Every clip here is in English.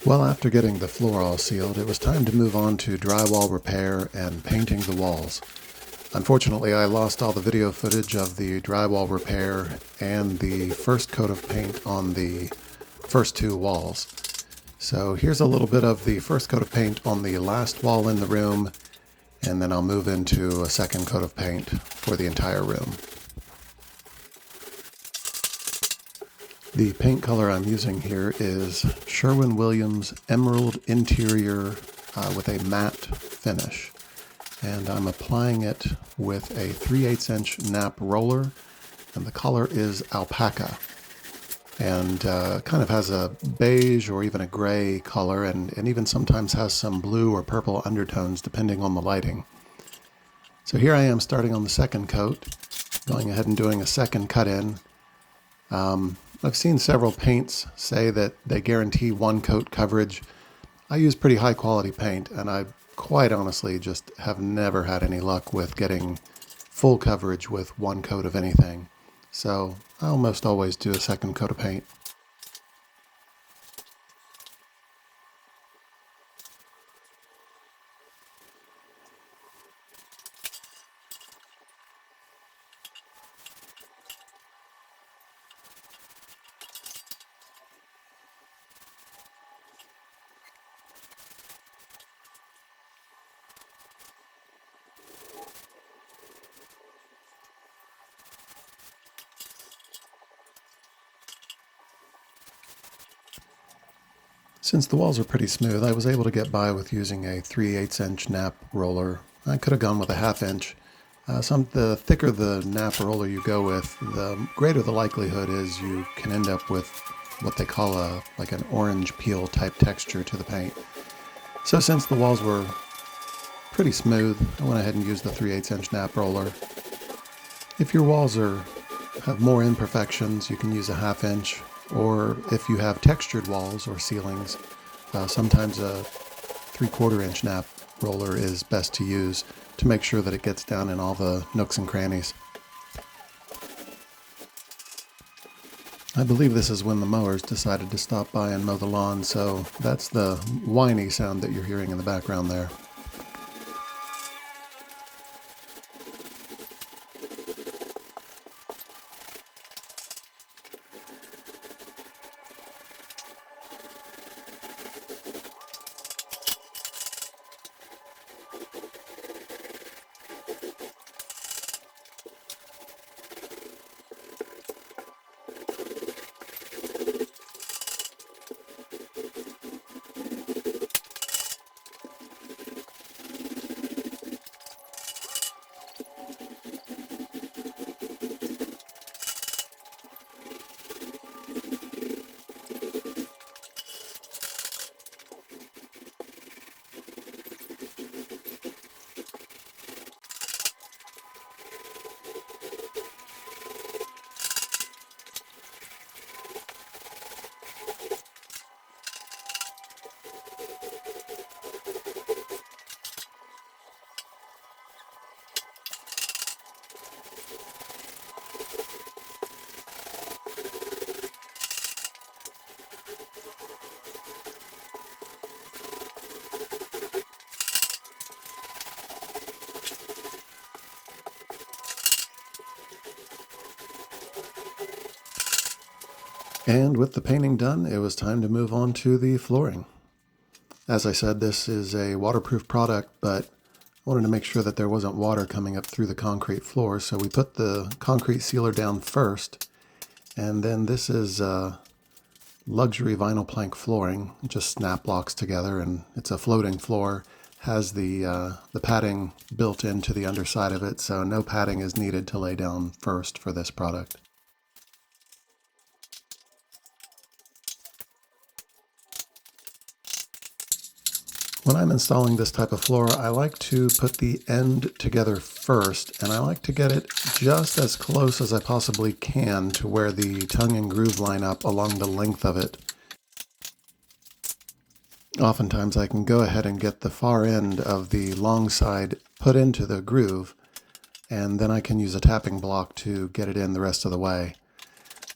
Well, after getting the floor all sealed, it was time to move on to drywall repair and painting the walls. Unfortunately, I lost all the video footage of the drywall repair and the first coat of paint on the first two walls. So here's a little bit of the first coat of paint on the last wall in the room, and then I'll move into a second coat of paint for the entire room. The paint color I'm using here is Sherwin-Williams Emerald Interior with a matte finish. And I'm applying it with a 3/8 inch nap roller, and the color is alpaca. And kind of has a beige or even a gray color, and even sometimes has some blue or purple undertones depending on the lighting. So here I am starting on the second coat, going ahead and doing a second cut-in. I've seen several paints say that they guarantee one coat coverage. I use pretty high quality paint, and I quite honestly just have never had any luck with getting full coverage with one coat of anything. So I almost always do a second coat of paint. Since the walls are pretty smooth, I was able to get by with using a 3/8 inch nap roller. I could have gone with a 1/2 inch. The thicker the nap roller you go with, the greater the likelihood is you can end up with what they call like an orange peel type texture to the paint. So since the walls were pretty smooth, I went ahead and used the 3/8 inch nap roller. If your walls have more imperfections, you can use a 1/2 inch. Or if you have textured walls or ceilings, sometimes a 3/4 inch nap roller is best to use to make sure that it gets down in all the nooks and crannies. I believe this is when the mowers decided to stop by and mow the lawn, so that's the whiny sound that you're hearing in the background there. And with the painting done, it was time to move on to the flooring. As I said, this is a waterproof product, but I wanted to make sure that there wasn't water coming up through the concrete floor, so we put the concrete sealer down first, and then this is luxury vinyl plank flooring. It just snap locks together, and it's a floating floor. Has the padding built into the underside of it, so no padding is needed to lay down first for this product. When I'm installing this type of floor, I like to put the end together first, and I like to get it just as close as I possibly can to where the tongue and groove line up along the length of it. Oftentimes I can go ahead and get the far end of the long side put into the groove, and then I can use a tapping block to get it in the rest of the way.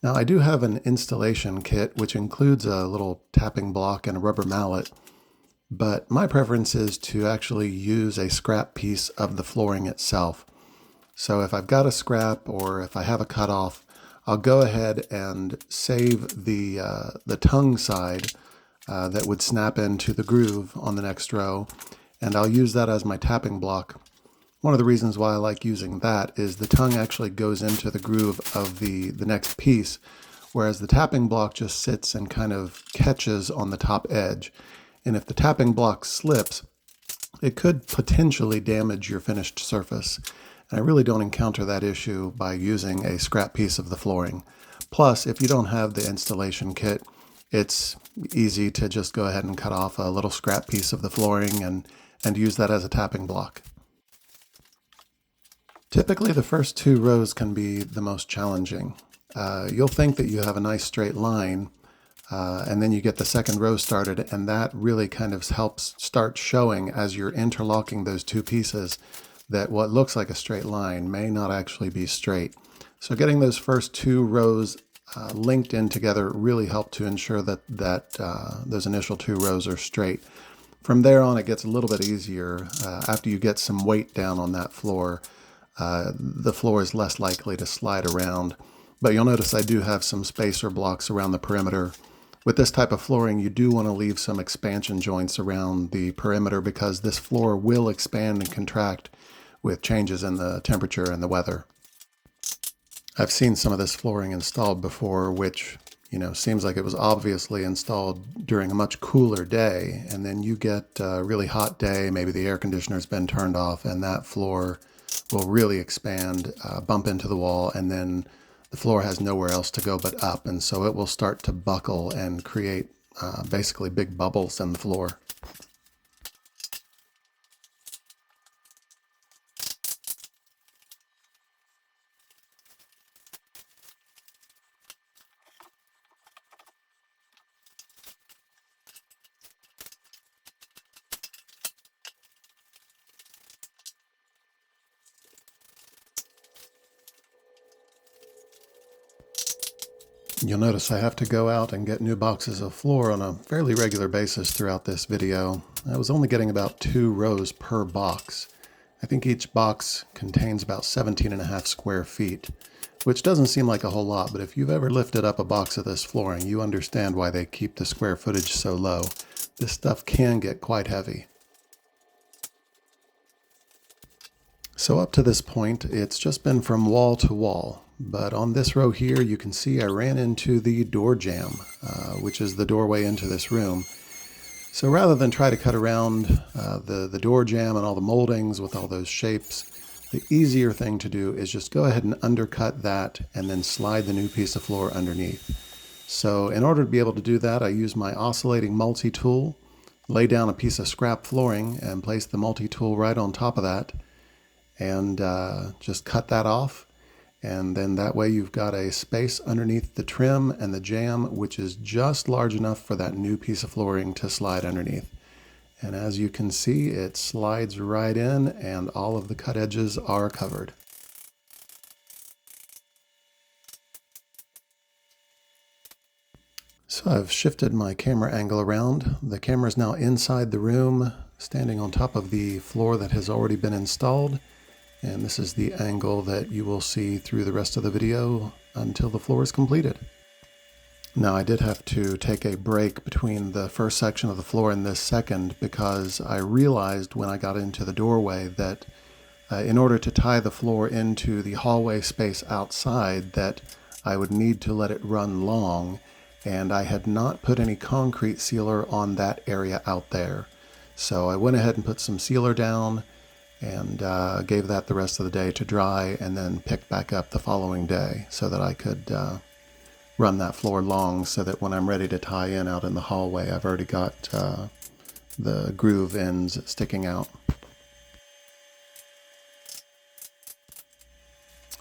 Now I do have an installation kit which includes a little tapping block and a rubber mallet, but my preference is to actually use a scrap piece of the flooring itself. So if I've got a scrap or if I have a cutoff, I'll go ahead and save the tongue side that would snap into the groove on the next row, and I'll use that as my tapping block. One of the reasons why I like using that is the tongue actually goes into the groove of the next piece, whereas the tapping block just sits and kind of catches on the top edge. And if the tapping block slips, it could potentially damage your finished surface. And I really don't encounter that issue by using a scrap piece of the flooring. Plus, if you don't have the installation kit, it's easy to just go ahead and cut off a little scrap piece of the flooring and use that as a tapping block. Typically, the first 2 rows can be the most challenging. You'll think that you have a nice straight line, and then you get the second row started, and that really kind of helps start showing as you're interlocking those 2 pieces that what looks like a straight line may not actually be straight. So getting those first 2 rows linked in together really help to ensure that those initial 2 rows are straight. From there on, it gets a little bit easier. After you get some weight down on that floor, the floor is less likely to slide around. But you'll notice I do have some spacer blocks around the perimeter. With this type of flooring, you do want to leave some expansion joints around the perimeter because this floor will expand and contract with changes in the temperature and the weather. I've seen some of this flooring installed before, which, seems like it was obviously installed during a much cooler day, and then you get a really hot day, maybe the air conditioner's been turned off, and that floor will really expand, bump into the wall, and then the floor has nowhere else to go but up, and so it will start to buckle and create basically big bubbles in the floor. You'll notice I have to go out and get new boxes of floor on a fairly regular basis throughout this video. I was only getting about 2 rows per box. I think each box contains about 17.5 square feet, which doesn't seem like a whole lot, but if you've ever lifted up a box of this flooring, you understand why they keep the square footage so low. This stuff can get quite heavy. So up to this point, it's just been from wall to wall. But on this row here, you can see I ran into the door jamb, which is the doorway into this room. So rather than try to cut around the door jamb and all the moldings with all those shapes, the easier thing to do is just go ahead and undercut that and then slide the new piece of floor underneath. So in order to be able to do that, I use my oscillating multi-tool, lay down a piece of scrap flooring and place the multi-tool right on top of that, and just cut that off. And then that way you've got a space underneath the trim and the jamb, which is just large enough for that new piece of flooring to slide underneath. And as you can see, it slides right in and all of the cut edges are covered. So I've shifted my camera angle around. The camera is now inside the room, standing on top of the floor that has already been installed. And this is the angle that you will see through the rest of the video until the floor is completed. Now I did have to take a break between the first section of the floor and this second because I realized when I got into the doorway that in order to tie the floor into the hallway space outside that I would need to let it run long, and I had not put any concrete sealer on that area out there. So I went ahead and put some sealer down and gave that the rest of the day to dry, and then picked back up the following day so that I could run that floor long so that when I'm ready to tie in out in the hallway, I've already got the groove ends sticking out.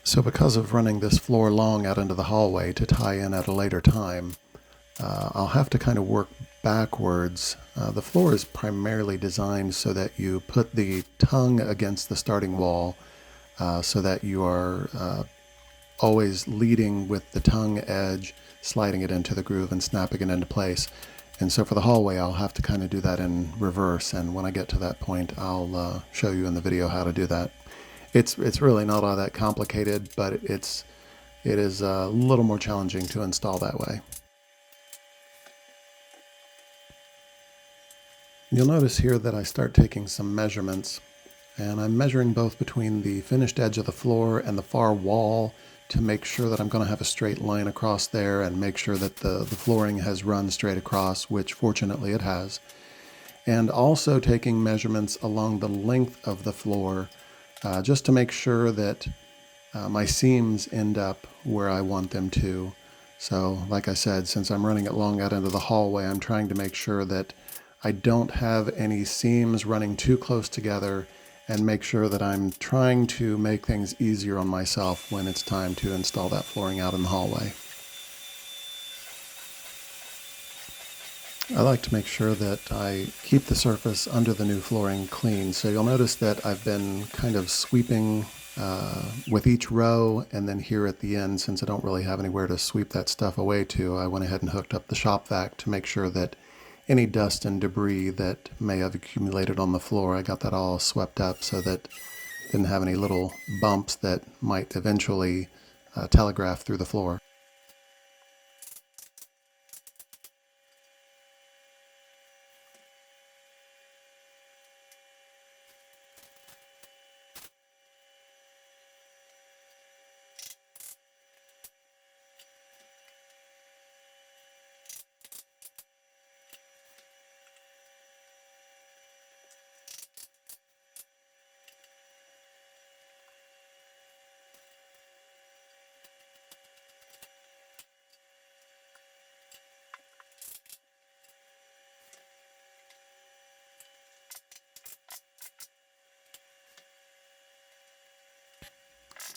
So because of running this floor long out into the hallway to tie in at a later time, I'll have to kind of work backwards. The floor is primarily designed so that you put the tongue against the starting wall so that you are always leading with the tongue edge, sliding it into the groove and snapping it into place. And so for the hallway, I'll have to kind of do that in reverse. And when I get to that point, I'll show you in the video how to do that. It's really not all that complicated, but it is a little more challenging to install that way. You'll notice here that I start taking some measurements, and I'm measuring both between the finished edge of the floor and the far wall to make sure that I'm going to have a straight line across there and make sure that the flooring has run straight across, which fortunately it has. And also taking measurements along the length of the floor just to make sure that my seams end up where I want them to. So like I said, since I'm running it long out into the hallway, I'm trying to make sure that I don't have any seams running too close together, and make sure that I'm trying to make things easier on myself when it's time to install that flooring out in the hallway. I like to make sure that I keep the surface under the new flooring clean. So you'll notice that I've been kind of sweeping with each row, and then here at the end, since I don't really have anywhere to sweep that stuff away to, I went ahead and hooked up the shop vac to make sure that any dust and debris that may have accumulated on the floor, I got that all swept up so that I didn't have any little bumps that might eventually telegraph through the floor.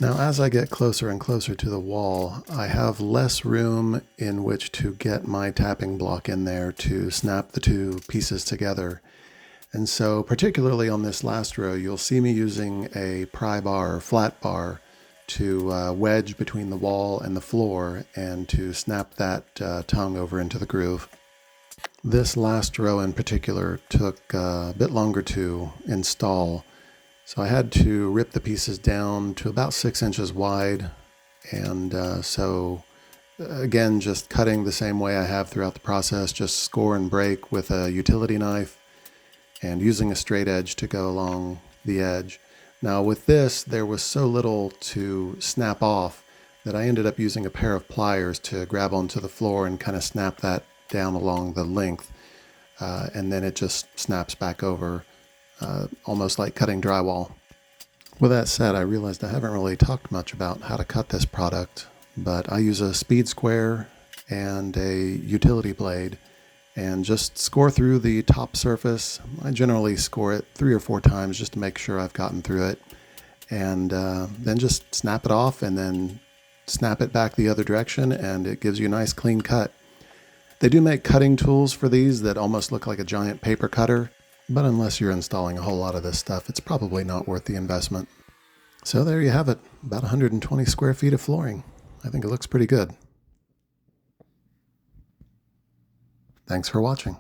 Now, as I get closer and closer to the wall, I have less room in which to get my tapping block in there to snap the two pieces together. And so, particularly on this last row, you'll see me using a pry bar or flat bar to wedge between the wall and the floor and to snap that tongue over into the groove. This last row in particular took a bit longer to install. So I had to rip the pieces down to about 6 inches wide, and so again, just cutting the same way I have throughout the process, just score and break with a utility knife and using a straight edge to go along the edge. Now with this, there was so little to snap off that I ended up using a pair of pliers to grab onto the floor and kind of snap that down along the length, and then it just snaps back over. Almost like cutting drywall. With that said, I realized I haven't really talked much about how to cut this product, but I use a speed square and a utility blade and just score through the top surface. I generally score it 3 or 4 times just to make sure I've gotten through it, and then just snap it off and then snap it back the other direction, and it gives you a nice clean cut. They do make cutting tools for these that almost look like a giant paper cutter, but unless you're installing a whole lot of this stuff, it's probably not worth the investment. So there you have it, about 120 square feet of flooring. I think it looks pretty good. Thanks for watching.